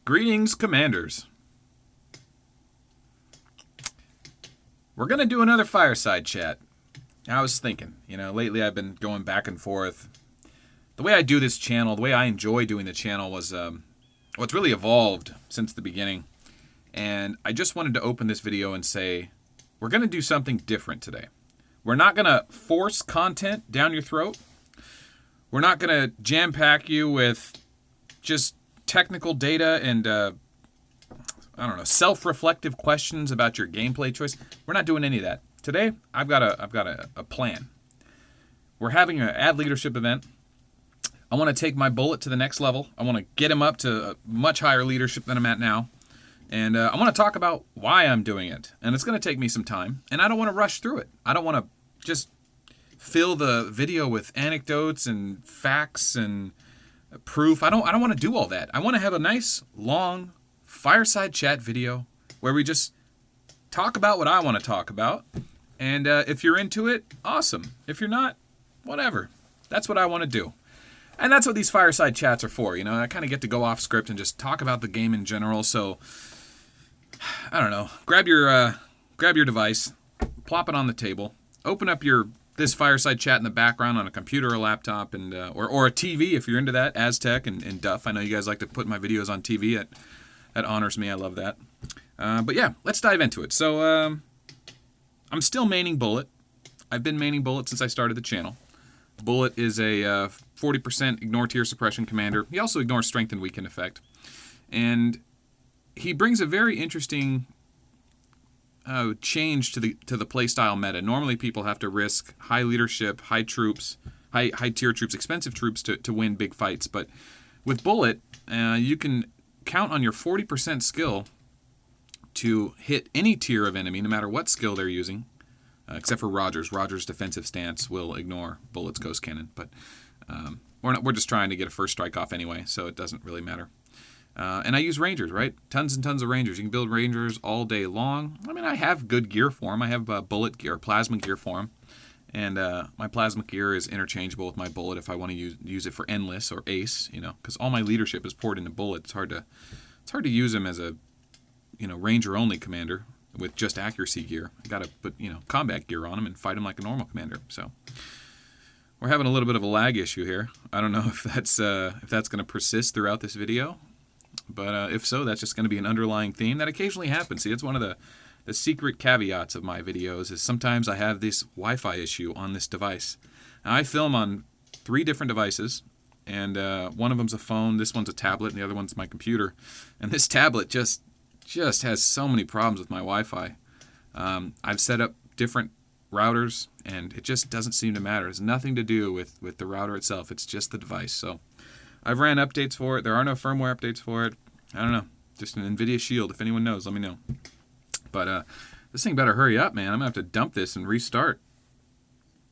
Greetings, Commanders. We're going to do another fireside chat. I was thinking, lately I've been going back and forth. The way I do this channel, the way I enjoy doing the channel was, it's really evolved since the beginning. And I just wanted to open this video and say, we're going to do something different today. We're not going to force content down your throat. We're not going to jam-pack you with just technical data and, self-reflective questions about your gameplay choice. We're not doing any of that. Today, I've got a plan. We're having an ad leadership event. I want to take my bullet to the next level. I want to get him up to a much higher leadership than I'm at now. And I want to talk about why I'm doing it. And it's going to take me some time. And I don't want to rush through it. I don't want to just fill the video with anecdotes and facts and proof. I don't want to do all that. I want to have a nice, long, fireside chat video where we just talk about what I want to talk about. And if you're into it, awesome. If you're not, whatever. That's what I want to do. And that's what these fireside chats are for. I kind of get to go off script and just talk about the game in general. So, I don't know. Grab your device, plop it on the table, open up this fireside chat in the background on a computer or laptop, and or a TV if you're into that, Aztec and Duff. I know you guys like to put my videos on TV. That honors me. I love that. But yeah, let's dive into it. So I'm still maining Bullet. I've been maining Bullet since I started the channel. Bullet is a 40% ignore tier suppression commander. He also ignores strength and weaken effect. And he brings a very interesting change to the playstyle meta. Normally people have to risk high leadership, high troops, high tier troops, expensive troops to win big fights. But with Bullet, you can count on your 40% skill to hit any tier of enemy, no matter what skill they're using, except for Rogers. Rogers' defensive stance will ignore Bullet's Ghost Cannon. But we're just trying to get a first strike off anyway, so it doesn't really matter. And I use Rangers, right? Tons and tons of Rangers. You can build Rangers all day long. I mean, I have good gear for them. I have bullet gear, plasma gear for them. And my plasma gear is interchangeable with my bullet if I want to use it for endless or ace, because all my leadership is poured into bullet. It's hard to use him as a, Ranger only commander with just accuracy gear. I got to put, combat gear on him and fight him like a normal commander. So we're having a little bit of a lag issue here. I don't know if that's going to persist throughout this video. But if so, that's just going to be an underlying theme that occasionally happens. See, it's one of the secret caveats of my videos is sometimes I have this Wi-Fi issue on this device. Now, I film on 3 different devices, and one of them's a phone, this one's a tablet, and the other one's my computer. And this tablet just has so many problems with my Wi-Fi. I've set up different routers, and it just doesn't seem to matter. It's nothing to do with the router itself. It's just the device. So I've ran updates for it. There are no firmware updates for it. I don't know. Just an NVIDIA Shield. If anyone knows, let me know. But this thing better hurry up, man. I'm going to have to dump this and restart.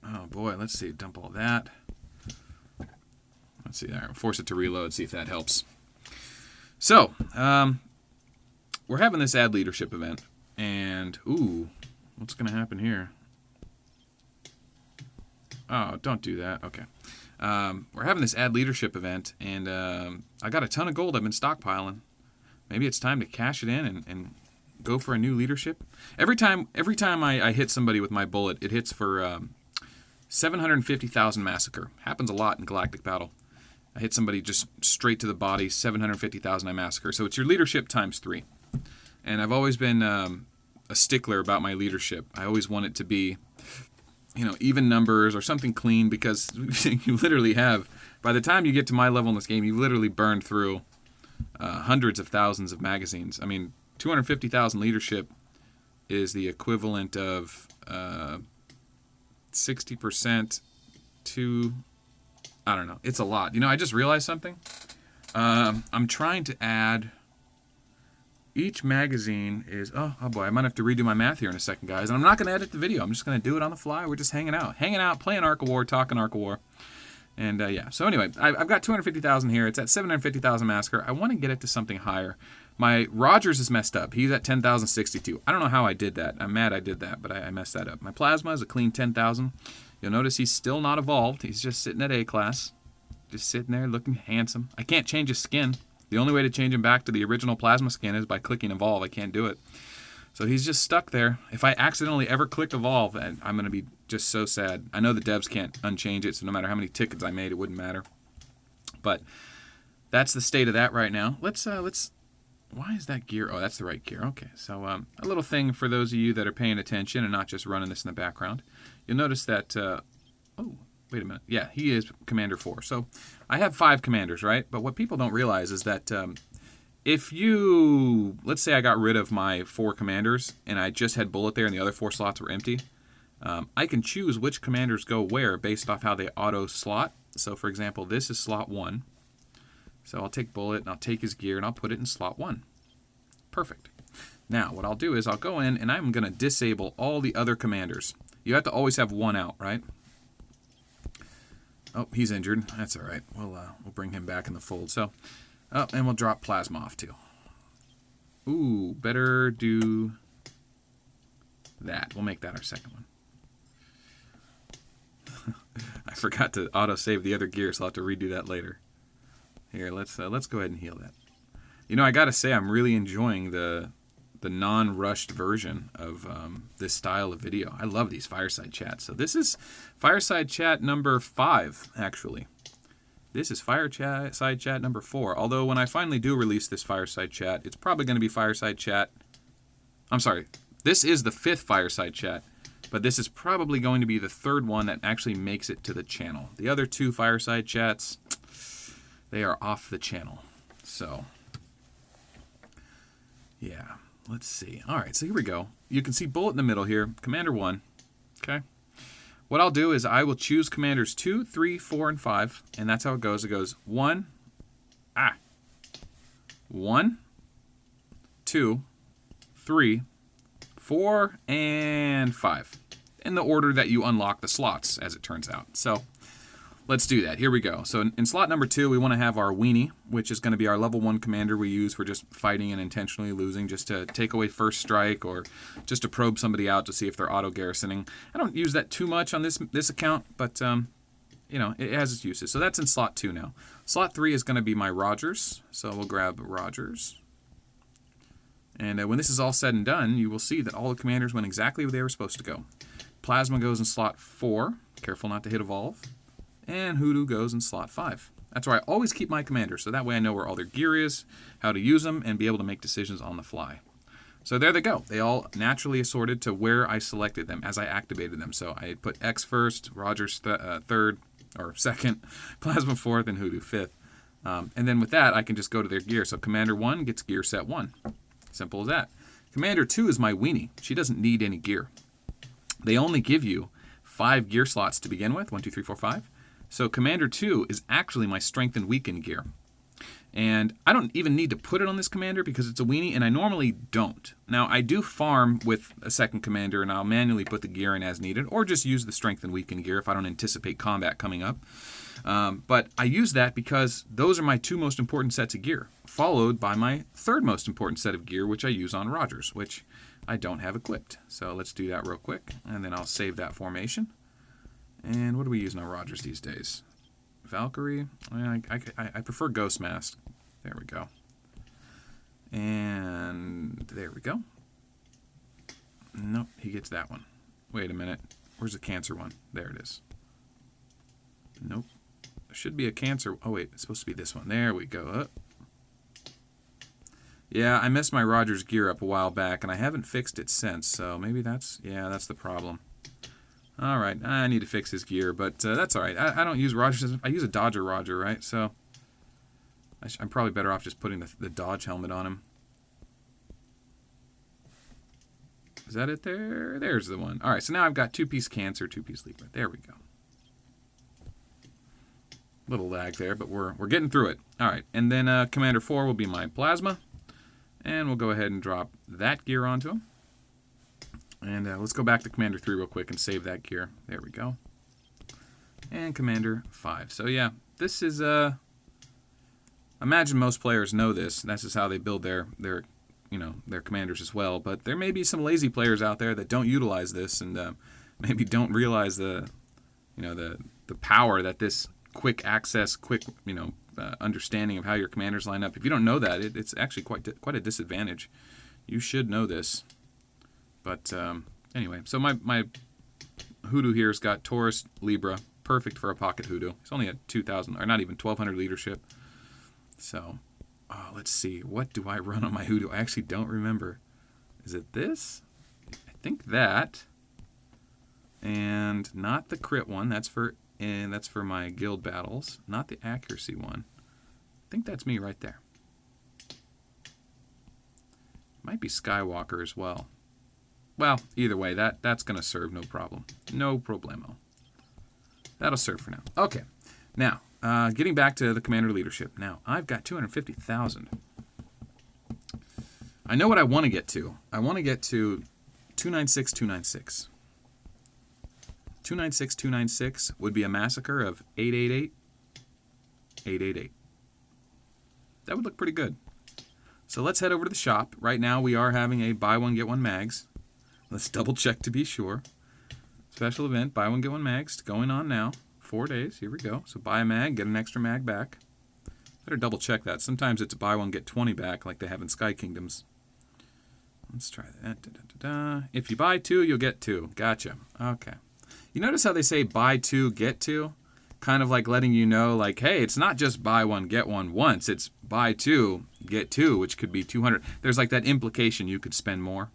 Oh, boy. Let's see. Dump all that. Let's see. All right, force it to reload. See if that helps. So, we're having this ad leadership event. And, ooh, what's going to happen here? Oh, don't do that. Okay. We're having this ad leadership event, and I got a ton of gold I've been stockpiling. Maybe it's time to cash it in and go for a new leadership. Every time I hit somebody with my bullet, it hits for 750,000 massacre. Happens a lot in Galactic Battle. I hit somebody just straight to the body, 750,000 I massacre. So it's your leadership times 3. And I've always been a stickler about my leadership. I always want it to be even numbers or something clean, because you literally have, by the time you get to my level in this game, you've literally burned through hundreds of thousands of magazines. I mean, 250,000 leadership is the equivalent of 60% to, I don't know, it's a lot. I just realized something. I'm trying to add, each magazine is, oh boy, I might have to redo my math here in a second, guys. And I'm not going to edit the video. I'm just going to do it on the fly. We're just hanging out, playing Arc of War, talking Arc of War. And yeah, so anyway, I've got 250,000 here. It's at 750,000 massacre. I want to get it to something higher. My Rogers is messed up. He's at 10,062. I don't know how I did that. I'm mad I did that, but I messed that up. My Plasma is a clean 10,000. You'll notice he's still not evolved. He's just sitting at A class. Just sitting there looking handsome. I can't change his skin. The only way to change him back to the original plasma skin is by clicking evolve. I can't do it. So he's just stuck there. If I accidentally ever click evolve, I'm going to be just so sad. I know the devs can't unchange it, so no matter how many tickets I made, it wouldn't matter. But that's the state of that right now. Let's why is that gear? Oh, that's the right gear. Okay, so a little thing for those of you that are paying attention and not just running this in the background. You'll notice that, oh, wait a minute. Yeah, he is Commander 4. So I have 5 commanders, right? But what people don't realize is that if you, let's say I got rid of my 4 commanders and I just had Bullet there and the other 4 slots were empty, I can choose which commanders go where based off how they auto slot. So for example, this is slot 1. So I'll take Bullet and I'll take his gear and I'll put it in slot 1. Perfect. Now what I'll do is I'll go in and I'm going to disable all the other commanders. You have to always have one out, right? Oh, he's injured. That's all right. We'll bring him back in the fold. So, oh, and we'll drop Plasma off too. Ooh, better do that. We'll make that our second one. I forgot to auto-save the other gear, so I'll have to redo that later. Here, let's go ahead and heal that. You know, I gotta say, I'm really enjoying the non-rushed version of this style of video. I love these fireside chats. So this is fireside chat number 5, actually. This is fireside chat number 4. Although when I finally do release this fireside chat, it's probably going to be fireside chat. I'm sorry, this is the 5th fireside chat, but this is probably going to be the 3rd one that actually makes it to the channel. The other 2 fireside chats, they are off the channel. So, yeah, let's see. All right, so here we go. You can see Bullet in the middle here, Commander 1. Okay. What I'll do is I will choose Commanders 2, 3, 4, and 5, and that's how it goes. It goes 1, 2, 3, 4, and 5. In the order that you unlock the slots, as it turns out. So let's do that. Here we go. So in slot number 2, we want to have our Weenie, which is going to be our level 1 commander we use for just fighting and intentionally losing, just to take away first strike or just to probe somebody out to see if they're auto-garrisoning. I don't use that too much on this account, but you know, it has its uses. So that's in slot 2 now. Slot 3 is going to be my Rogers. So we'll grab Rogers. And when this is all said and done, you will see that all the commanders went exactly where they were supposed to go. Plasma goes in slot 4. Careful not to hit evolve. And Hoodoo goes in slot 5. That's where I always keep my commanders, so that way I know where all their gear is, how to use them, and be able to make decisions on the fly. So there they go. They all naturally assorted to where I selected them as I activated them. So I put X first, Rogers 3rd or 2nd, Plasma 4th, and Hoodoo 5th. And then with that, I can just go to their gear. So Commander 1 gets gear set 1. Simple as that. Commander 2 is my Weenie. She doesn't need any gear. They only give you 5 gear slots to begin with. 1, 2, 3, 4, 5. So Commander 2 is actually my Strength and Weaken gear. And I don't even need to put it on this commander because it's a Weenie, and I normally don't. Now, I do farm with a second commander, and I'll manually put the gear in as needed, or just use the Strength and Weaken gear if I don't anticipate combat coming up. But I use that because those are my 2 most important sets of gear, followed by my 3rd most important set of gear, which I use on Rogers, which I don't have equipped. So let's do that real quick, and then I'll save that formation. And what do we use on Rogers these days? Valkyrie. I prefer Ghost Mask. There we go. And there we go. Nope, he gets that one. Wait a minute. Where's the Cancer one? There it is. Nope. There should be a Cancer. Oh, wait. It's supposed to be this one. There we go. Yeah, I messed my Rogers gear up a while back, and I haven't fixed it since. So maybe that's the problem. All right, I need to fix his gear, but that's all right. I don't use Rogers. I use a Dodger Roger, right? So I'm probably better off just putting the Dodge helmet on him. Is that it there? There's the one. All right, so now I've got 2-piece Cancer, 2-piece Libra. There we go. Little lag there, but we're getting through it. All right, and then Commander 4 will be my Plasma, and we'll go ahead and drop that gear onto him. And let's go back to Commander 3 real quick and save that gear. There we go. And Commander 5. So yeah, this is imagine most players know this. This is how they build their commanders as well. But there may be some lazy players out there that don't utilize this and maybe don't realize the power that this quick access, understanding of how your commanders line up. If you don't know that, it's actually quite a disadvantage. You should know this. But anyway, so my Hoodoo here's got Taurus, Libra, perfect for a pocket Hoodoo. He's only at 2,000, or not even 1,200 leadership. So, let's see. What do I run on my Hoodoo? I actually don't remember. Is it this? I think that. And not the crit one. That's for my guild battles. Not the accuracy one. I think that's me right there. Might be Skywalker as well. Well, either way, that's going to serve no problem. No problemo. That'll serve for now. Okay. Now, getting back to the commander leadership. Now, I've got 250,000. I know what I want to get to. I want to get to 296, 296. 296, 296 would be a massacre of 888, 888. That would look pretty good. So let's head over to the shop. Right now we are having a buy one, get one mags. Let's double check to be sure. Special event, buy one, get one mags, going on now. 4 days, here we go. So buy a mag, get an extra mag back. Better double check that. Sometimes it's buy one, get 20 back like they have in Sky Kingdoms. Let's try that. If you buy 2, you'll get 2. Gotcha. Okay. You notice how they say buy 2, get 2? Kind of like letting you know, like, hey, it's not just buy one, get one once. It's buy 2, get 2, which could be 200. There's like that implication you could spend more.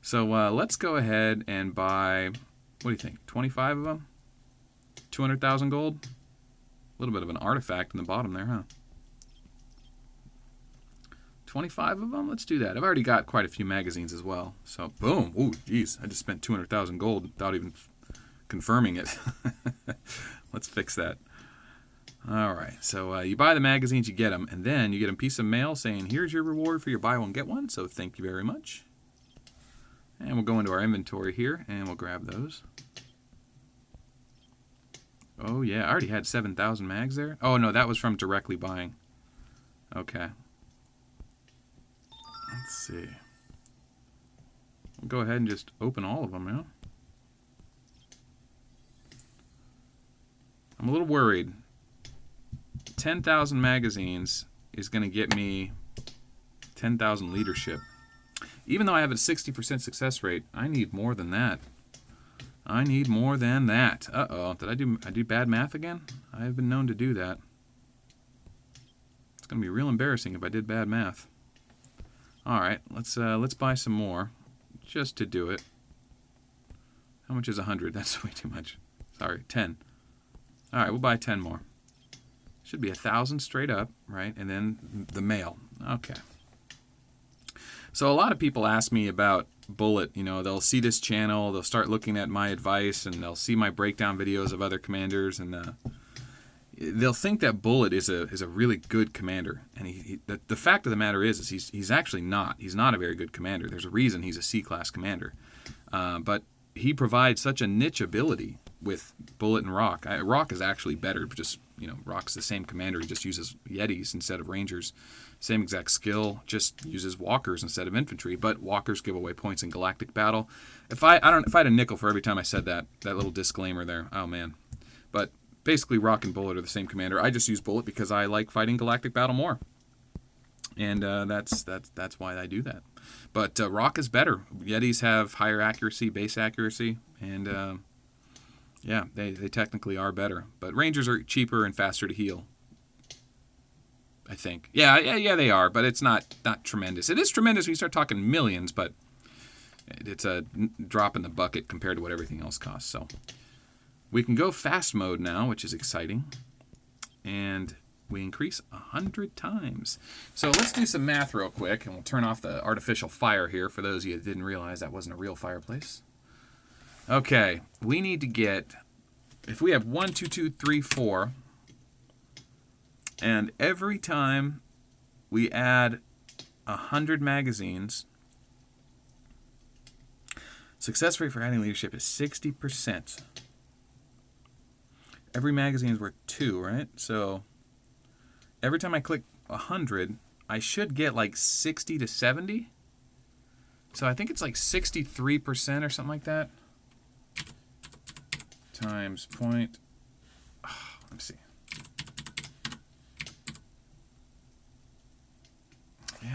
So let's go ahead and buy, what do you think, 25 of them? 200,000 gold? A little bit of an artifact in the bottom there, huh? 25 of them? Let's do that. I've already got quite a few magazines as well. So, boom. Ooh, geez. I just spent 200,000 gold without even confirming it. Let's fix that. All right. So, you buy the magazines, you get them, and then you get a piece of mail saying, here's your reward for your buy one, get one. So, thank you very much. And we'll go into our inventory here, and we'll grab those. Oh, yeah. I already had 7,000 mags there. Oh, no. That was from directly buying. Okay. Let's see. We'll go ahead and just open all of them now. I'm a little worried. 10,000 magazines is going to get me 10,000 leadership. Even though I have a 60% success rate, I need more than that. I need more than that. Uh-oh. Did I do bad math again? I have been known to do that. It's going to be real embarrassing if I did bad math. All right, let's buy some more, just to do it. How much is 100? That's way too much. Sorry, 10. All right, we'll buy 10 more. Should be 1,000 straight up, right? And then the mail. Okay. So a lot of people ask me about Bullet. You know, they'll see this channel, they'll start looking at my advice, and they'll see my breakdown videos of other commanders, and they'll think that Bullet is a really good commander, and the fact of the matter is he's actually not. He's not a very good commander. There's a reason he's a C-class commander, but he provides such a niche ability with Bullet and Rock. Rock is actually better. Just Rock's the same commander. He just uses Yetis instead of Rangers. Same exact skill, just uses Walkers instead of infantry. But Walkers give away points in Galactic Battle. If I had a nickel for every time I said that little disclaimer there, oh man. But basically, Rock and Bullet are the same commander. I just use Bullet because I like fighting Galactic Battle more, and that's why I do that. But Rock is better. Yetis have higher accuracy, base accuracy, and yeah, they technically are better. But Rangers are cheaper and faster to heal, I think. Yeah, they are, but it's not tremendous. It is tremendous when you start talking millions, but it's a drop in the bucket compared to what everything else costs. So we can go fast mode now, which is exciting. And we increase 100 times. So let's do some math real quick, and we'll turn off the artificial fire here for those of you that didn't realize that wasn't a real fireplace. Okay, we need to get, if we have 1, 2, 2, 3, 4, and every time we add 100 magazines, success rate for adding leadership is 60%. Every magazine is worth 2, right? So every time I click 100, I should get like 60 to 70. So I think it's like 63% or something like that. Times point. Let me see.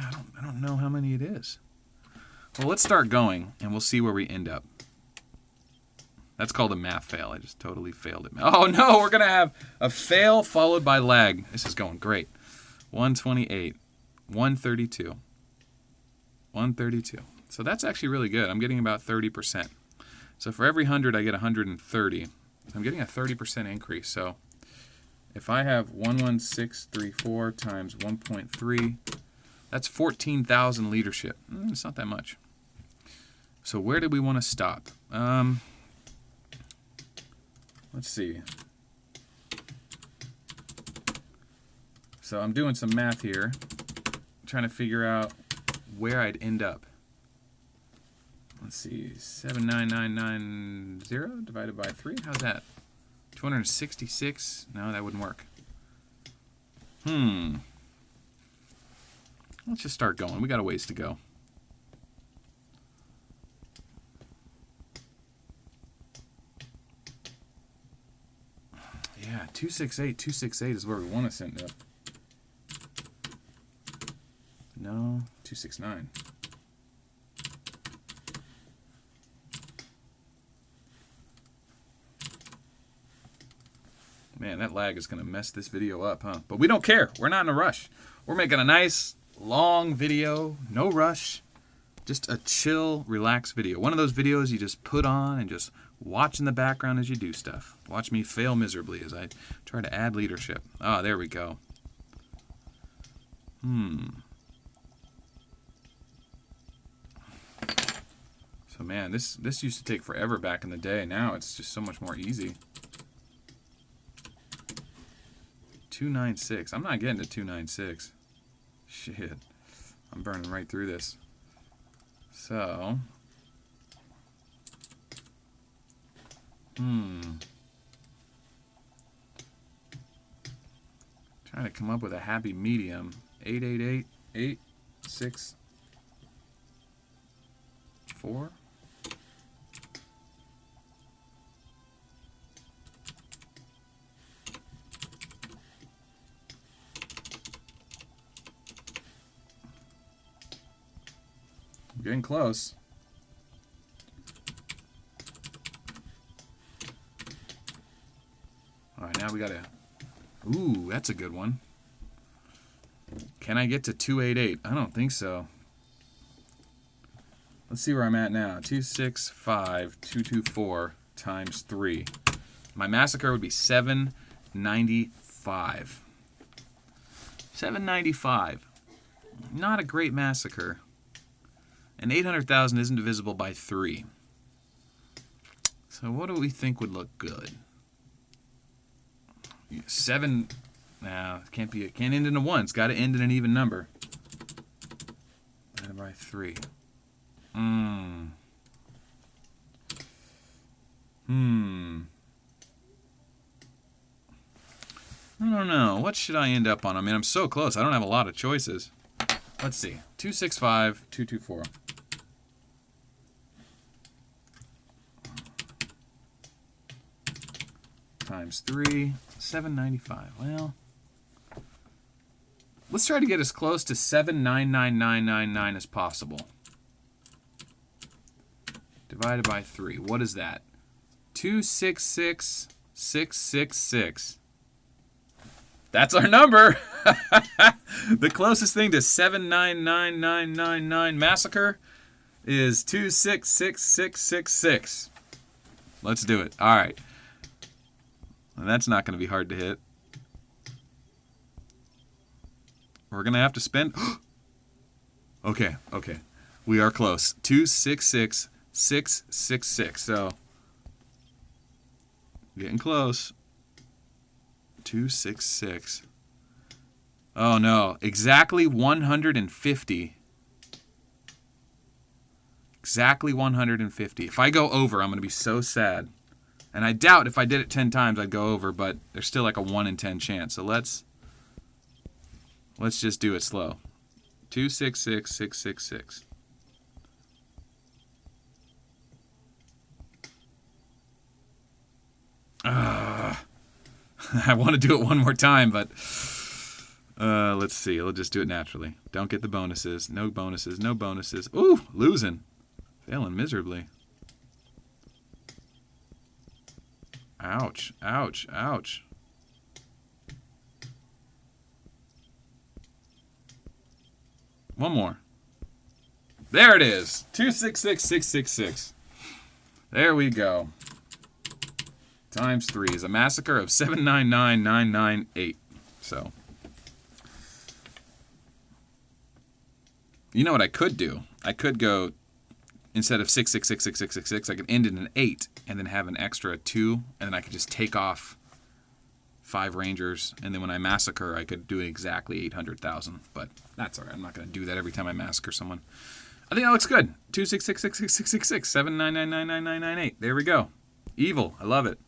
I don't know how many it is. Well, let's start going, and we'll see where we end up. That's called a math fail. I just totally failed it. Oh, no, we're going to have a fail followed by lag. This is going great. 128, 132, 132. So that's actually really good. I'm getting about 30%. So for every 100, I get 130. So I'm getting a 30% increase. So if I have 11634 times 1.3, that's 14,000 leadership. It's not that much. So where do we want to stop? Let's see. So I'm doing some math here, trying to figure out where I'd end up. Let's see, 79990 divided by 3. How's that? 266? No, that wouldn't work. Let's just start going. We got a ways to go. Yeah, 268 is where we want to end up. No, 269. Man, that lag is going to mess this video up, huh? But we don't care. We're not in a rush. We're making a nice, long video. No rush. Just a chill, relaxed video. One of those videos you just put on and just watch in the background as you do stuff. Watch me fail miserably as I try to add leadership. Ah, there we go. So, man, this used to take forever back in the day. Now it's just so much more easy. 296. I'm not getting to 296. Shit. I'm burning right through this. So. Trying to come up with a happy medium. 888, 8, 6, 4. Getting close. All right, now we gotta. Ooh, that's a good one. Can I get to 288? I don't think so. Let's see where I'm at now. 265,224 times 3. My massacre would be 795. 795. Not a great massacre. And 800,000 isn't divisible by 3. So what do we think would look good? 7. Nah, can't end in a 1. It's got to end in an even number. Divided by 3. I don't know. What should I end up on? I mean, I'm so close. I don't have a lot of choices. Let's see. 265,224. Times 3, 795. Well, let's try to get as close to 799,999 as possible. Divided by 3. What is that? 266,666. That's our number. The closest thing to 799,999 massacre is 266,666. Let's do it. All right. And that's not going to be hard to hit. We're going to have to spend... Okay. We are close. 266,666. So, getting close. 266. Oh, no. Exactly 150. Exactly 150. If I go over, I'm going to be so sad. And I doubt if I did it 10 times I'd go over, but there's still like a 1 in 10 chance. So let's just do it slow. 266,666. I want to do it one more time, but Let's see. We'll just do it naturally. Don't get the bonuses. No bonuses. No bonuses. Ooh, losing. Failing miserably. Ouch. Ouch. Ouch. One more. There it is. 266666. There we go. Times 3 is a massacre of 799,998. So, you know what I could do? I could go, instead of 6666666, I could end in an 8 and then have an extra 2, and then I could just take off 5 Rangers, and then when I massacre, I could do exactly 800,000. But that's all right. I'm not going to do that every time I massacre someone. I think that looks good. 2666666, 7999998. There we go. Evil. I love it.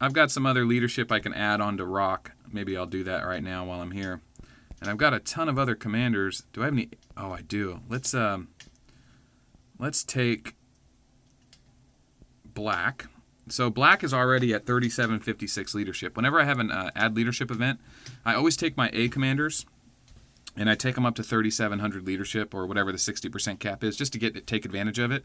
I've got some other leadership I can add on to Rock. Maybe I'll do that right now while I'm here. And I've got a ton of other commanders. Do I have any? Oh, I do. Let's take Black. So Black is already at 3756 leadership. Whenever I have an add leadership event, I always take my A commanders and I take them up to 3700 leadership, or whatever the 60% cap is, just to take advantage of it.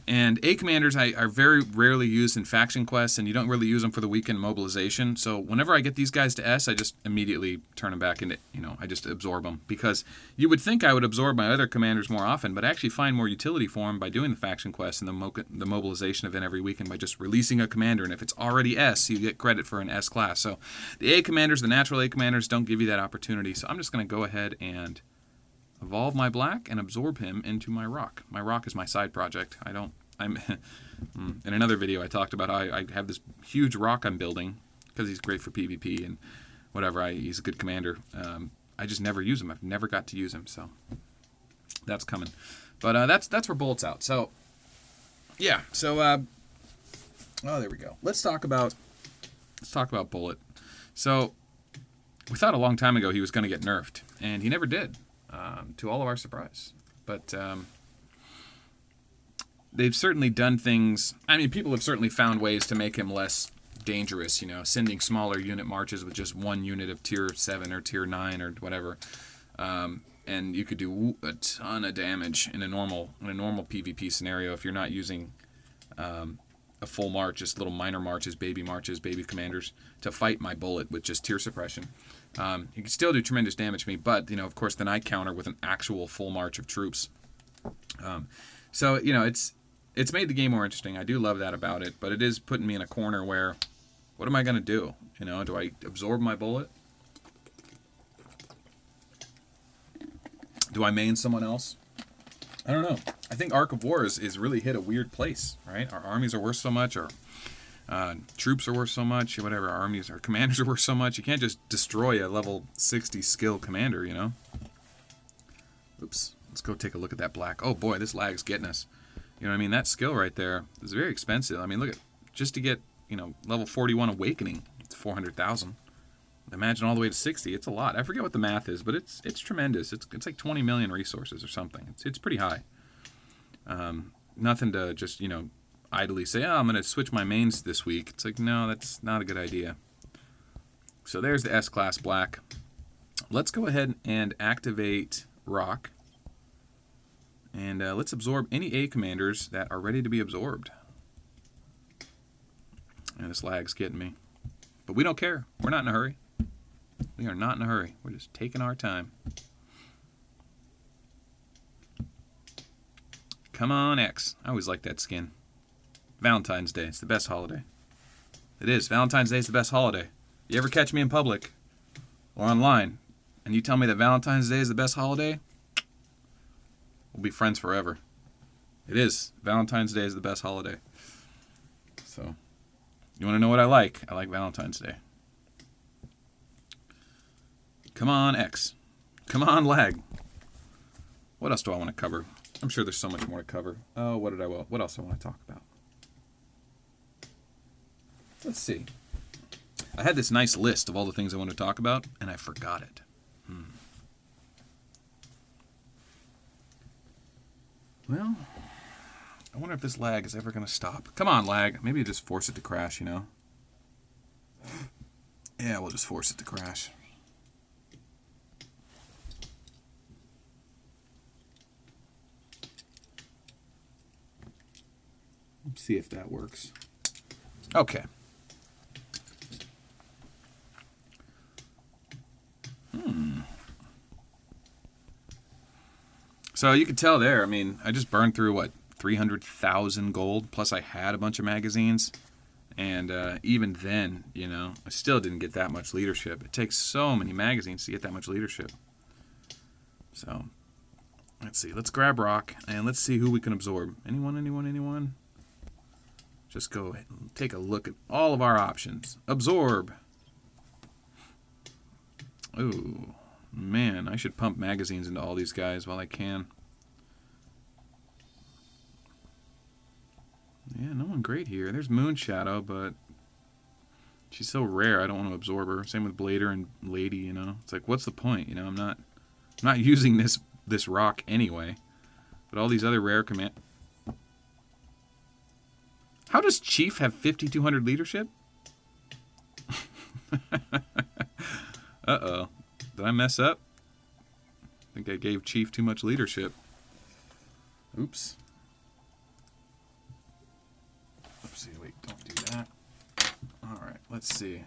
And A commanders are very rarely used in faction quests, and you don't really use them for the weekend mobilization. So whenever I get these guys to S, I just immediately turn them back into, I just absorb them. Because you would think I would absorb my other commanders more often, but I actually find more utility for them by doing the faction quests and the mobilization event every weekend by just releasing a commander. And if it's already S, you get credit for an S class. So the A commanders, the natural A commanders, don't give you that opportunity. So I'm just going to go ahead and evolve my Black and absorb him into my Rock. My Rock is my side project. I'm in another video I talked about how I have this huge Rock I'm building because he's great for PvP and whatever. He's a good commander. I just never use him. I've never got to use him, so that's coming. But that's where Bullet's out. So yeah. So oh, there we go. Let's talk about Bullet. So we thought a long time ago he was going to get nerfed, and he never did, to all of our surprise. But they've certainly done things. I mean, people have certainly found ways to make him less dangerous, sending smaller unit marches with just one unit of tier 7 or tier 9 or whatever. And you could do a ton of damage in a normal PvP scenario if you're not using a full march, just little minor marches, baby commanders to fight my Bullet with just tier suppression. You can still do tremendous damage to me, but, of course, then I counter with an actual full march of troops. So, it's made the game more interesting. I do love that about it, but it is putting me in a corner where, what am I going to do? Do I absorb my Bullet? Do I main someone else? I don't know. I think Arc of War is really hit a weird place, right? Our armies are worth so much, our troops are worth so much, whatever. Our commanders are worth so much. You can't just destroy a level 60 skill commander, Oops. Let's go take a look at that Black. Oh boy, this lag's getting us. You know what I mean? That skill right there is very expensive. I mean, look at, just to get, level 41 Awakening, it's 400,000. Imagine all the way to 60. It's a lot. I forget what the math is, but it's tremendous. It's like 20 million resources or something. It's pretty high. Nothing to just, idly say, oh, I'm going to switch my mains this week. It's like, no, that's not a good idea. So there's the S-Class Black. Let's go ahead and activate Rock. And let's absorb any A commanders that are ready to be absorbed. And this lag's getting me. But we don't care. We're not in a hurry. We are not in a hurry. We're just taking our time. Come on, X. I always like that skin. Valentine's Day. It's the best holiday. It is. Valentine's Day is the best holiday. You ever catch me in public or online and you tell me that Valentine's Day is the best holiday, we'll be friends forever. It is. Valentine's Day is the best holiday. So, you want to know what I like? I like Valentine's Day. Come on, X. Come on, lag. What else do I want to cover? I'm sure there's so much more to cover. Oh, what else I want to talk about? Let's see. I had this nice list of all the things I want to talk about, and I forgot it. Well, I wonder if this lag is ever going to stop. Come on, lag. Maybe just force it to crash, Yeah, we'll just force it to crash. See if that works. Okay. So you can tell there, I mean, I just burned through, what, 300,000 gold, plus I had a bunch of magazines. And even then, you know, I still didn't get that much leadership. It takes so many magazines to get that much leadership. So, let's see. Let's grab rock, and let's see who we can absorb. Anyone? Just go ahead and take a look at all of our options. Absorb. Ooh, man, I should pump magazines into all these guys while I can. Yeah, no one great here. There's Moonshadow, but she's so rare, I don't want to absorb her. Same with Blader and Lady, you know. It's like, what's the point? You know, I'm not using this rock anyway. But all these other rare command... How does Chief have 5,200 leadership? Uh-oh. Did I mess up? I think I gave Chief too much leadership. Oops. Oopsie, wait, don't do that. Alright, let's see.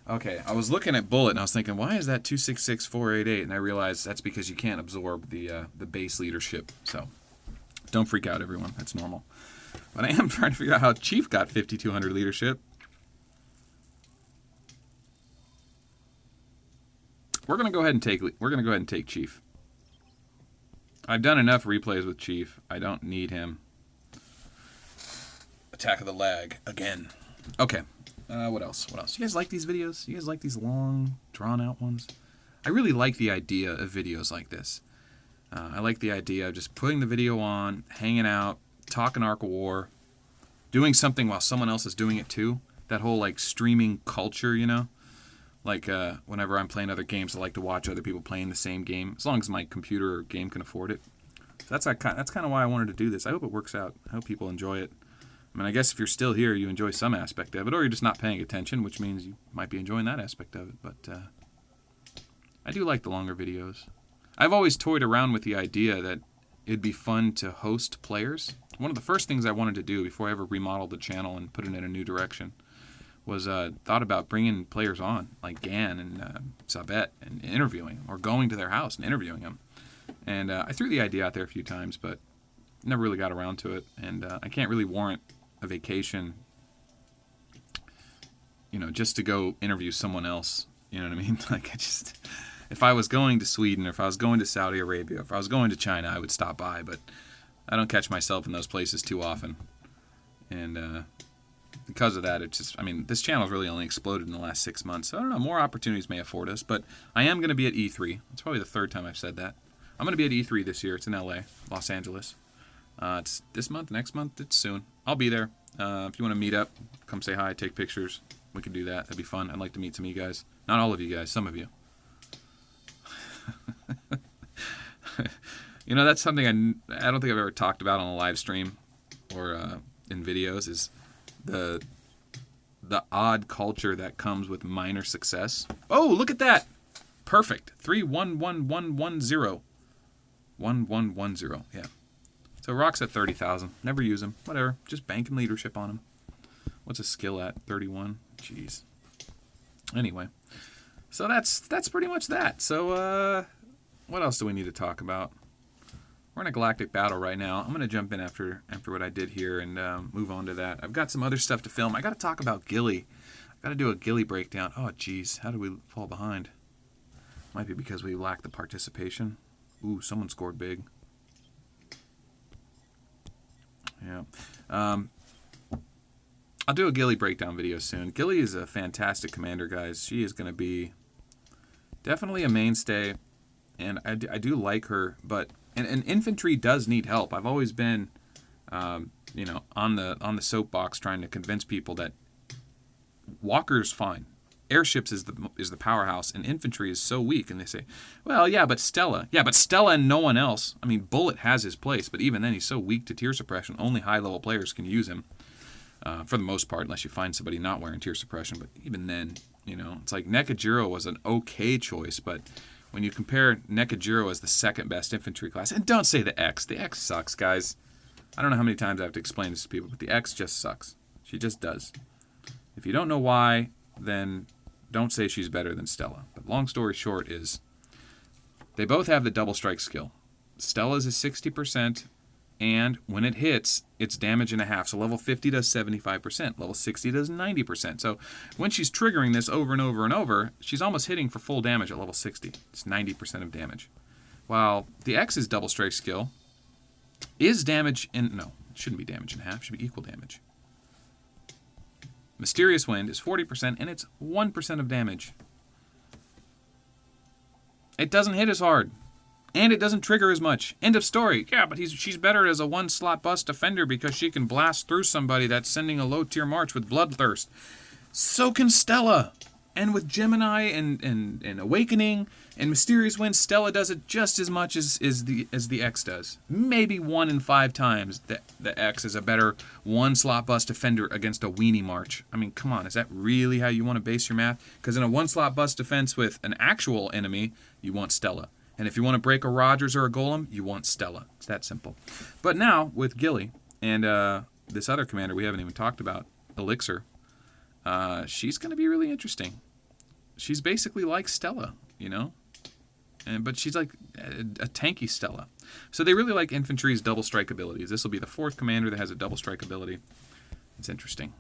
Okay, I was looking at Bullet and I was thinking, why is that 266488? And I realized that's because you can't absorb the base leadership. So, don't freak out, everyone. That's normal. But I am trying to figure out how Chief got 5,200 leadership. We're gonna go ahead and take Chief. I've done enough replays with Chief. I don't need him. Attack of the Lag again. Okay. What else? You guys like these videos? You guys like these long, drawn-out ones? I really like the idea of videos like this. I like the idea of just putting the video on, hanging out, talking Arc of War, doing something while someone else is doing it too. That whole, like, streaming culture, you know? Like, whenever I'm playing other games, I like to watch other people playing the same game, as long as my computer or game can afford it. So that's kind of why I wanted to do this. I hope it works out. I hope people enjoy it. I mean, I guess if you're still here, you enjoy some aspect of it, or you're just not paying attention, which means you might be enjoying that aspect of it. But I do like the longer videos. I've always toyed around with the idea that it'd be fun to host players. One of the first things I wanted to do before I ever remodeled the channel and put it in a new direction was thought about bringing players on, like Gan and Sabet, and interviewing, or going to their house and interviewing them. And I threw the idea out there a few times, but never really got around to it. And I can't really warrant a vacation, you know, just to go interview someone else. You know what I mean? Like, if I was going to Sweden, or if I was going to Saudi Arabia, if I was going to China, I would stop by, but I don't catch myself in those places too often. And because of that, it's just, I mean, this channel's really only exploded in the last 6 months. So I don't know, more opportunities may afford us, but I am going to be at E3. It's probably the third time I've said that. I'm going to be at E3 this year. It's in LA, Los Angeles. It's this month, next month, it's soon. I'll be there. If you want to meet up, come say hi, take pictures. We can do that. That'd be fun. I'd like to meet some of you guys. Not all of you guys, some of you. You know, that's something I don't think I've ever talked about on a live stream or in videos, is the odd culture that comes with minor success. Oh, look at that! Perfect. 311110. 1110. Yeah. So Rock's at 30,000. Never use him. Whatever. Just banking leadership on him. What's his skill at? 31. Jeez. Anyway. So that's pretty much that. So what else do we need to talk about? We're in a galactic battle right now. I'm going to jump in after what I did here and move on to that. I've got some other stuff to film. I got to talk about Gilly. I've got to do a Gilly breakdown. Oh, jeez. How did we fall behind? Might be because we lack the participation. Ooh, someone scored big. Yeah. I'll do a Gilly breakdown video soon. Gilly is a fantastic commander, guys. She is going to be definitely a mainstay, and I do like her, but and infantry does need help. I've always been, you know, on the soapbox trying to convince people that walker's fine. Airships is the powerhouse, and infantry is so weak. And they say, well, yeah, but Stella. Yeah, but Stella and no one else. I mean, Bullet has his place, but even then he's so weak to tier suppression, only high-level players can use him, for the most part, unless you find somebody not wearing tier suppression. But even then, you know, it's like Nekajiro was an okay choice, but when you compare Nekajiro as the second best infantry class, and don't say the X. The X sucks, guys. I don't know how many times I have to explain this to people, but the X just sucks. She just does. If you don't know why, then don't say she's better than Stella. But long story short is, they both have the double strike skill. Stella's is 60%, and when it hits, it's damage and a half. So level 50 does 75%, level 60 does 90%. So when she's triggering this over and over and over, she's almost hitting for full damage at level 60. It's 90% of damage. While the X's double strike skill is damage in... No, it shouldn't be damage in half. It should be equal damage. Mysterious Wind is 40%, and it's 1% of damage. It doesn't hit as hard. And it doesn't trigger as much. End of story. Yeah, but she's better as a one-slot bus defender because she can blast through somebody that's sending a low-tier march with Bloodthirst. So can Stella. And with Gemini and Awakening and Mysterious Wind, Stella does it just as much as the X does. Maybe 1 in 5 times the X is a better one-slot bus defender against a weenie march. I mean, come on, is that really how you want to base your math? Because in a one-slot bus defense with an actual enemy, you want Stella. And if you want to break a Rogers or a Golem, you want Stella. It's that simple. But now, with Gilly and this other commander we haven't even talked about, Elixir, she's going to be really interesting. She's basically like Stella, you know? But she's like a tanky Stella. So they really like infantry's double strike abilities. This will be the 4th commander that has a double strike ability. It's interesting.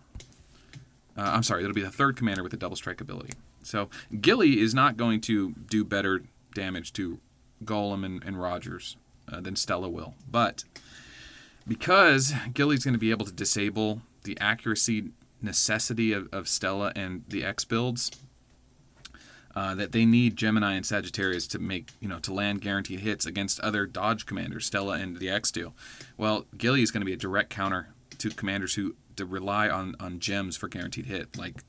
I'm sorry, it'll be the 3rd commander with a double strike ability. So Gilly is not going to do better damage to Golem and Rogers than Stella will. But because Gilly's going to be able to disable the accuracy necessity of Stella and the X builds, that they need Gemini and Sagittarius to make, to land guaranteed hits against other dodge commanders, Stella and the X do. Well, Gilly is going to be a direct counter to commanders who rely on gems for guaranteed hit, like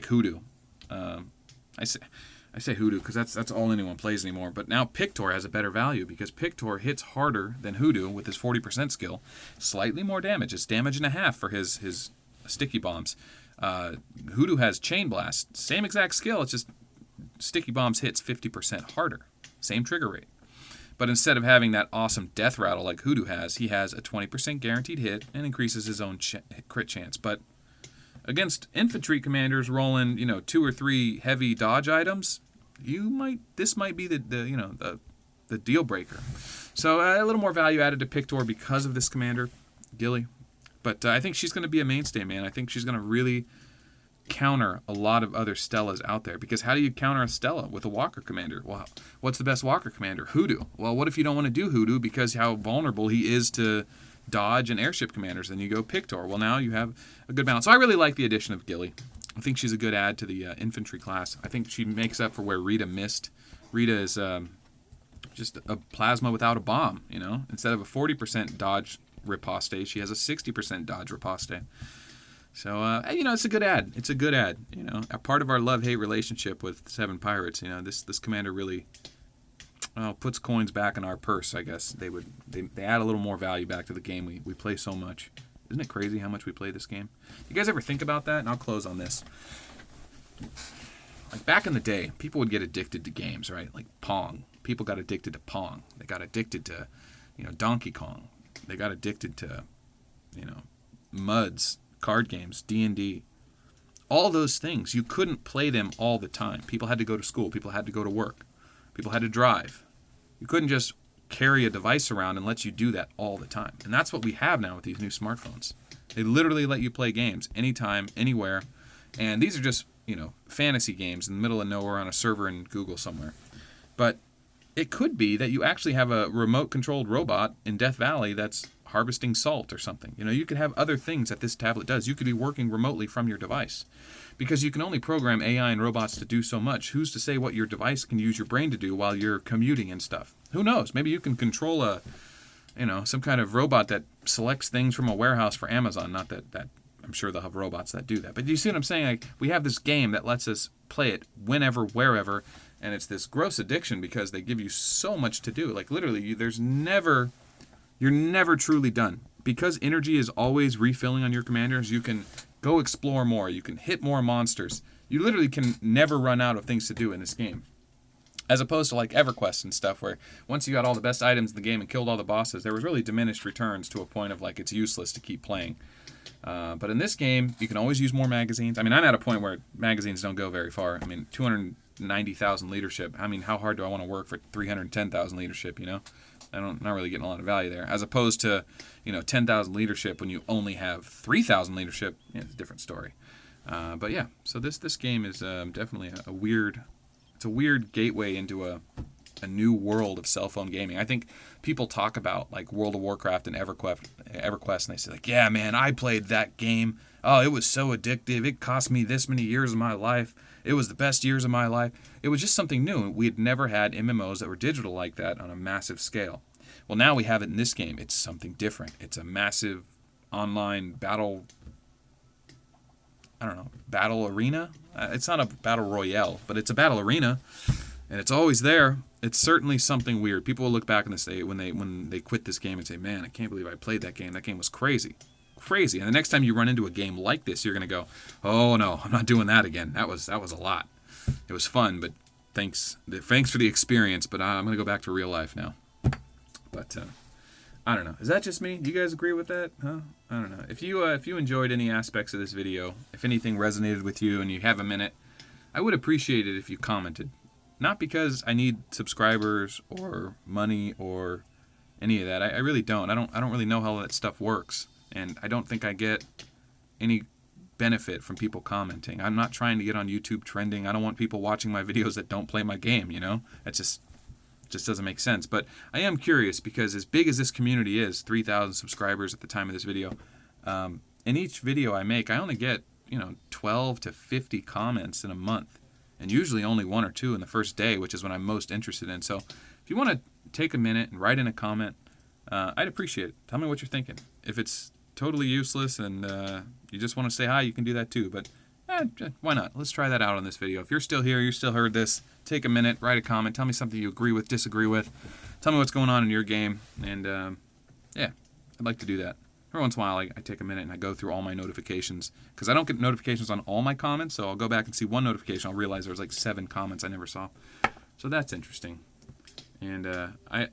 Hoodoo. I say Hoodoo because that's all anyone plays anymore. But now Pictor has a better value because Pictor hits harder than Hoodoo with his 40% skill. Slightly more damage. It's damage and a half for his sticky bombs. Hoodoo has Chain Blast. Same exact skill. It's just sticky bombs hits 50% harder. Same trigger rate. But instead of having that awesome death rattle like Hoodoo has, he has a 20% guaranteed hit and increases his own crit chance. But against infantry commanders rolling, 2 or 3 heavy dodge items, this might be the deal breaker. So a little more value added to Pictor because of this commander, Gilly. But I think she's going to be a mainstay, man. I think she's going to really counter a lot of other Stellas out there. Because how do you counter a Stella with a Walker commander? Well, what's the best Walker commander? Hoodoo. Well, what if you don't want to do Hoodoo because how vulnerable he is to dodge and airship commanders? Then you go Pictor. Well, now you have a good balance. So I really like the addition of Gilly. I think she's a good add to the infantry class. I think she makes up for where Rita missed. Rita is just a plasma without a bomb, Instead of a 40% dodge riposte, she has a 60% dodge riposte. So, it's a good add. It's a good add, A part of our love-hate relationship with 7 Pirates, this commander really puts coins back in our purse, I guess. They add a little more value back to the game. We play so much. Isn't it crazy how much we play this game? You guys ever think about that? And I'll close on this. Like back in the day, people would get addicted to games, right? Like Pong. People got addicted to Pong. They got addicted to, Donkey Kong. They got addicted to, MUDs, card games, D&D. All those things, you couldn't play them all the time. People had to go to school. People had to go to work. People had to drive. You couldn't just carry a device around and let you do that all the time. And that's what we have now with these new smartphones. They literally let you play games anytime, anywhere. And these are just, fantasy games in the middle of nowhere on a server in Google somewhere. But it could be that you actually have a remote-controlled robot in Death Valley that's harvesting salt or something. You could have other things that this tablet does. You could be working remotely from your device. Because you can only program AI and robots to do so much. Who's to say what your device can use your brain to do while you're commuting and stuff? Who knows? Maybe you can control some kind of robot that selects things from a warehouse for Amazon. Not that I'm sure they'll have robots that do that. But you see what I'm saying? Like, we have this game that lets us play it whenever, wherever, and it's this gross addiction because they give you so much to do. Like, literally, you're never truly done. Because energy is always refilling on your commanders, you can go explore more. You can hit more monsters. You literally can never run out of things to do in this game. As opposed to like EverQuest and stuff, where once you got all the best items in the game and killed all the bosses, there was really diminished returns to a point of like it's useless to keep playing. But in this game, you can always use more magazines. I mean, I'm at a point where magazines don't go very far. I mean, 290,000 leadership. I mean, how hard do I want to work for 310,000 leadership, you know? Not really getting a lot of value there. As opposed to, 10,000 leadership when you only have 3,000 leadership, it's a different story. But yeah, so this game is definitely a weird gateway into a new world of cell phone gaming. I think people talk about like World of Warcraft and EverQuest, and they say like, yeah, man, I played that game. Oh, it was so addictive. It cost me this many years of my life. It was the best years of my life. It was just something new. We had never had MMOs that were digital like that on a massive scale. Well, now we have it in this game. It's something different. It's a massive online battle arena. It's not a battle royale, but it's a battle arena, and it's always there. It's certainly something weird. People will look back and say when they quit this game and say, "Man, I can't believe I played that game. That game was crazy." And the next time you run into a game like this, you're gonna go, "Oh no, I'm not doing that again. That was a lot. It was fun, but thanks for the experience. But I'm gonna go back to real life now." But I don't know. Is that just me? Do you guys agree with that? Huh? I don't know. If you enjoyed any aspects of this video, if anything resonated with you and you have a minute, I would appreciate it if you commented. Not because I need subscribers or money or any of that. I really don't. I don't really know how that stuff works, and I don't think I get any benefit from people commenting. I'm not trying to get on YouTube trending. I don't want people watching my videos that don't play my game. It just doesn't make sense. But I am curious because as big as this community is, 3,000 subscribers at the time of this video, in each video I make, I only get 12 to 50 comments in a month, and usually only 1 or 2 in the first day, which is when I'm most interested in. So if you want to take a minute and write in a comment, I'd appreciate it. Tell me what you're thinking. If it's totally useless and you just want to say hi, you can do that too. But why not? Let's try that out on this video. If you're still here, you still heard this, take a minute, write a comment, tell me something you agree with, disagree with. Tell me what's going on in your game, and yeah, I'd like to do that. Every once in a while, I take a minute and I go through all my notifications, because I don't get notifications on all my comments, so I'll go back and see one notification. I'll realize there was like 7 comments I never saw. So that's interesting. And I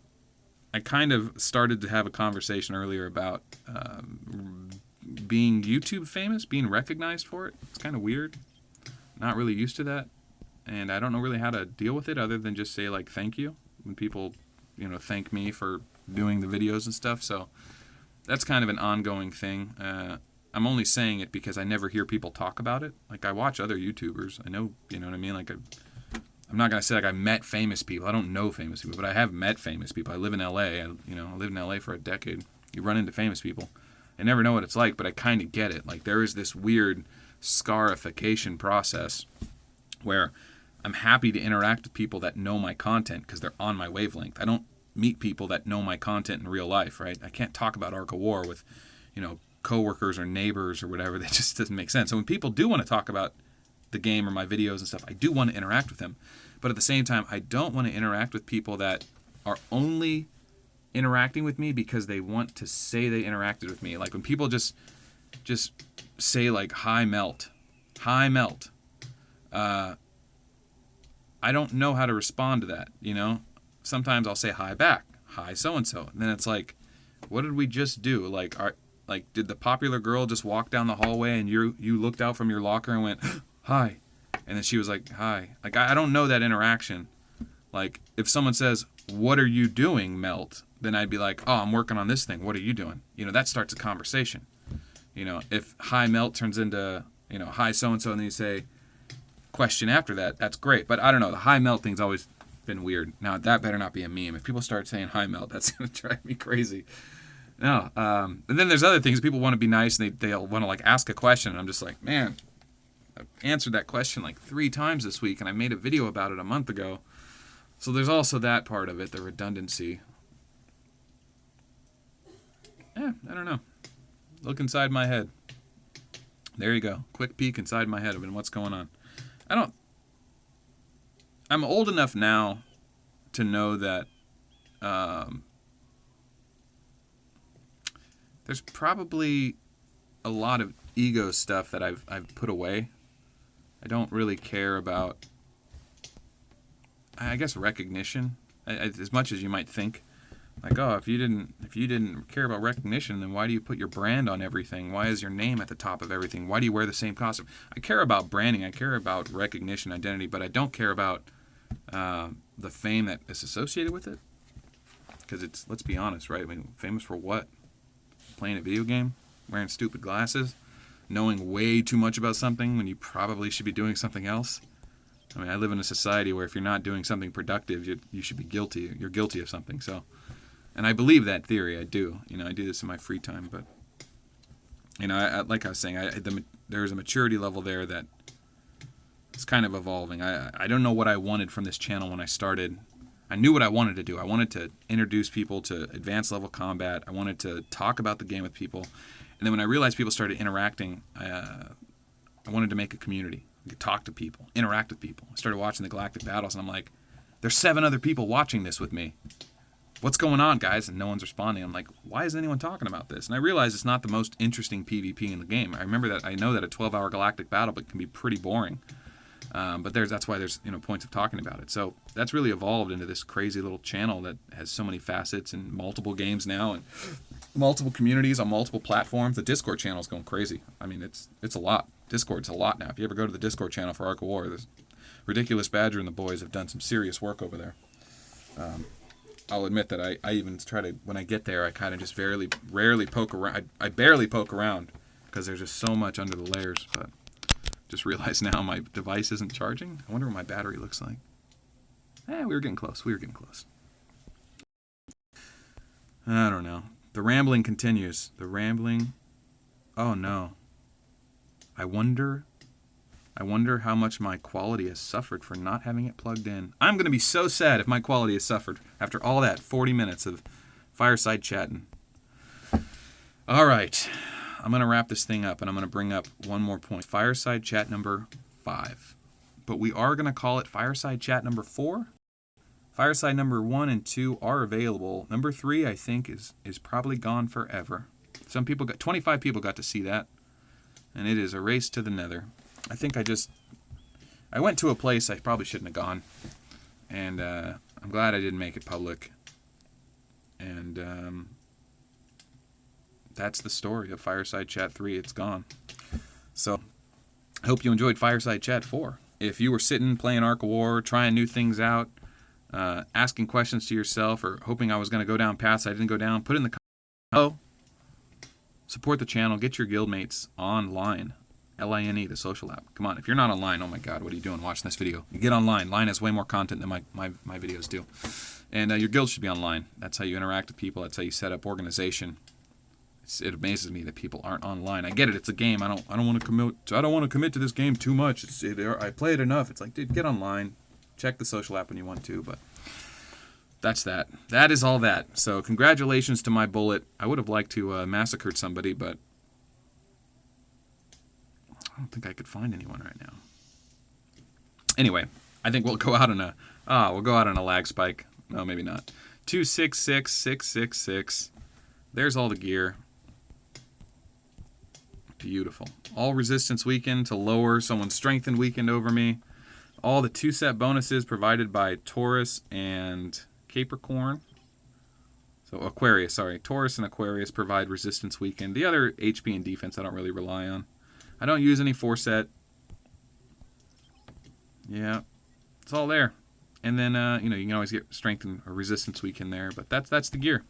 kind of started to have a conversation earlier about being YouTube famous, being recognized for it. It's kind of weird. Not really used to that. And I don't know really how to deal with it other than just say, like, thank you when people, thank me for doing the videos and stuff. So that's kind of an ongoing thing. I'm only saying it because I never hear people talk about it. Like, I watch other YouTubers. I know, you know what I mean? Like, I'm not going to say, like, I met famous people. I don't know famous people, but I have met famous people. I live in L.A. I lived in L.A. for a decade. You run into famous people. I never know what it's like, but I kind of get it. Like, there is this weird scarification process where I'm happy to interact with people that know my content because they're on my wavelength. I don't meet people that know my content in real life, right? I can't talk about Arc of War with, coworkers or neighbors or whatever. That just doesn't make sense. So when people do want to talk about the game or my videos and stuff, I do want to interact with them. But at the same time, I don't want to interact with people that are only interacting with me because they want to say they interacted with me. Like when people just say like, hi Melt. I don't know how to respond to that, Sometimes I'll say hi back. Hi so-and-so. And then it's like, what did we just do? Like, did the popular girl just walk down the hallway and you looked out from your locker and went, hi. And then she was like, hi. Like, I don't know that interaction. Like, if someone says, what are you doing, Melt? Then I'd be like, oh, I'm working on this thing. What are you doing? That starts a conversation. If hi Melt turns into, hi so-and-so, and then you say question after that, that's great. But I don't know. The hi Melt thing's always been weird. Now, that better not be a meme. If people start saying hi Melt, that's going to drive me crazy. No. And then there's other things. People want to be nice, and they'll want to, like, ask a question. And I'm just like, man, I've answered that question, like, 3 times this week, and I made a video about it a month ago. So there's also that part of it, the redundancy. Yeah, I don't know. Look inside my head. There you go. Quick peek inside my head of what's going on. I'm old enough now to know that there's probably a lot of ego stuff that I've put away. I don't really care about I guess, recognition. As much as you might think, like, oh, if you didn't care about recognition, then why do you put your brand on everything? Why is your name at the top of everything? Why do you wear the same costume? I care about branding. I care about recognition, identity, but I don't care about the fame that is associated with it. Because it's, let's be honest, right? I mean, famous for what? Playing a video game? Wearing stupid glasses? Knowing way too much about something when you probably should be doing something else? I mean, I live in a society where if you're not doing something productive, you should be guilty. You're guilty of something. So, and I believe that theory. I do. I do this in my free time. But, like I was saying, there's a maturity level there that is kind of evolving. I don't know what I wanted from this channel when I started. I knew what I wanted to do. I wanted to introduce people to advanced level combat. I wanted to talk about the game with people. And then when I realized people started interacting, I wanted to make a community. I could talk to people, interact with people. I started watching the Galactic Battles, and I'm like, there's 7 other people watching this with me. What's going on, guys? And no one's responding. I'm like, why isn't anyone talking about this? And I realized it's not the most interesting PvP in the game. I know that a 12-hour Galactic Battle can be pretty boring. But that's why there's points of talking about it. So that's really evolved into this crazy little channel that has so many facets and multiple games now and multiple communities on multiple platforms. The Discord channel is going crazy. I mean, it's a lot. Discord's a lot now. If you ever go to the Discord channel for Arc of War, RidiculousBadger and the boys have done some serious work over there. I'll admit that I even try to, when I get there, I kind of just rarely poke around. I barely poke around because there's just so much under the layers. But just realized now my device isn't charging. I wonder what my battery looks like. We were getting close. I don't know. The rambling continues. Oh no. I wonder how much my quality has suffered for not having it plugged in. I'm going to be so sad if my quality has suffered after all that 40 minutes of fireside chatting. All right. I'm going to wrap this thing up, and I'm going to bring up one more point. Fireside chat number 5. But we are going to call it Fireside chat number 4. Fireside number 1 and 2 are available. Number 3, I think, is probably gone forever. 25 people got to see that. And it is a race to the nether. I think I went to a place I probably shouldn't have gone. And I'm glad I didn't make it public. And that's the story of Fireside Chat 3. It's gone. So, I hope you enjoyed Fireside Chat 4. If you were sitting, playing Arc of War, trying new things out, asking questions to yourself, or hoping I was going to go down paths I didn't go down, put in the comments. Support the channel. Get your guildmates online. LINE, the social app. Come on, if you're not online, oh my God, what are you doing watching this video? You get online. Line has way more content than my videos do. And your guild should be online. That's how you interact with people. That's how you set up organization. It amazes me that people aren't online. I get it. It's a game. I don't want to commit to this game too much. I play it enough. It's like, dude, get online. Check the social app when you want to. But that's that. That is all that. So congratulations to my bullet. I would have liked to massacred somebody, but I don't think I could find anyone right now. Anyway, I think we'll go out on a lag spike. No, maybe not. 266666. There's all the gear. Beautiful. All resistance weakened to lower someone's strength and weakened over me. All the 2-set bonuses provided by Taurus and Capricorn. So Aquarius, sorry. Taurus and Aquarius provide resistance weakened. The other HP and defense I don't really rely on. I don't use any 4-set. Yeah. It's all there. And then, you can always get strength and resistance weakened there. But that's the gear.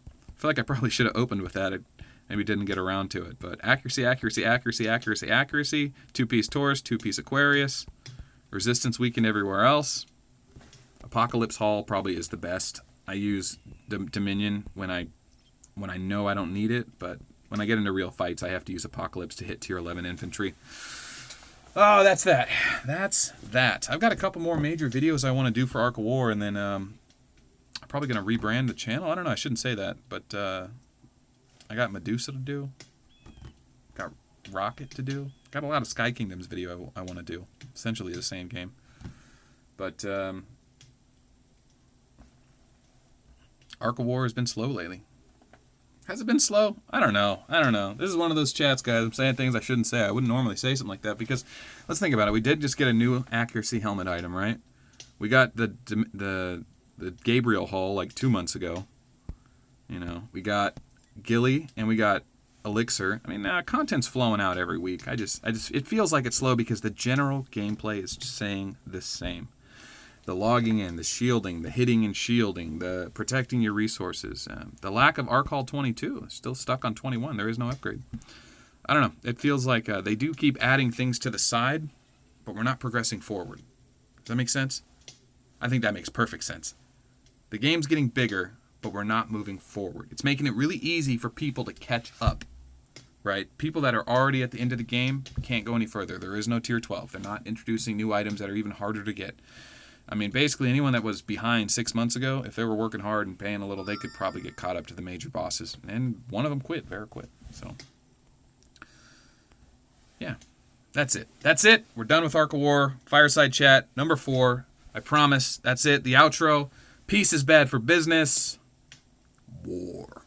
I feel like I probably should have opened with that. I maybe didn't get around to it. But accuracy, accuracy, accuracy, accuracy, accuracy. 2-piece Taurus, 2-piece Aquarius. Resistance weakened everywhere else. Apocalypse Hall probably is the best. I use Dominion when I know I don't need it. But when I get into real fights, I have to use Apocalypse to hit tier 11 infantry. Oh, that's that. That's that. I've got a couple more major videos I want to do for Arc of War. And then I'm probably going to rebrand the channel. I don't know. I shouldn't say that. But I got Medusa to do. Got Rocket to do. Got a lot of Sky Kingdoms video I want to do. Essentially the same game. But Arc of War has been slow lately. Has it been slow? I don't know. This is one of those chats, guys. I'm saying things I shouldn't say. I wouldn't normally say something like that because let's think about it. We did just get a new accuracy helmet item, right? We got the Gabriel haul like 2 months ago. You know, we got Gilly and we got Elixir. I mean, content's flowing out every week. It feels like it's slow because the general gameplay is just saying the same. The logging in, the shielding, the hitting and shielding, the protecting your resources. The lack of Arc Hall 22. Still stuck on 21. There is no upgrade. I don't know. It feels like they do keep adding things to the side, but we're not progressing forward. Does that make sense? I think that makes perfect sense. The game's getting bigger, but we're not moving forward. It's making it really easy for people to catch up, right? People that are already at the end of the game can't go any further. There is no tier 12. They're not introducing new items that are even harder to get. I mean, basically anyone that was behind 6 months ago, if they were working hard and paying a little, they could probably get caught up to the major bosses. And one of them quit. Vera quit. So, yeah. That's it. That's it. We're done with Arc of War. Fireside Chat, number 4. I promise. That's it. The outro. Peace is bad for business. War.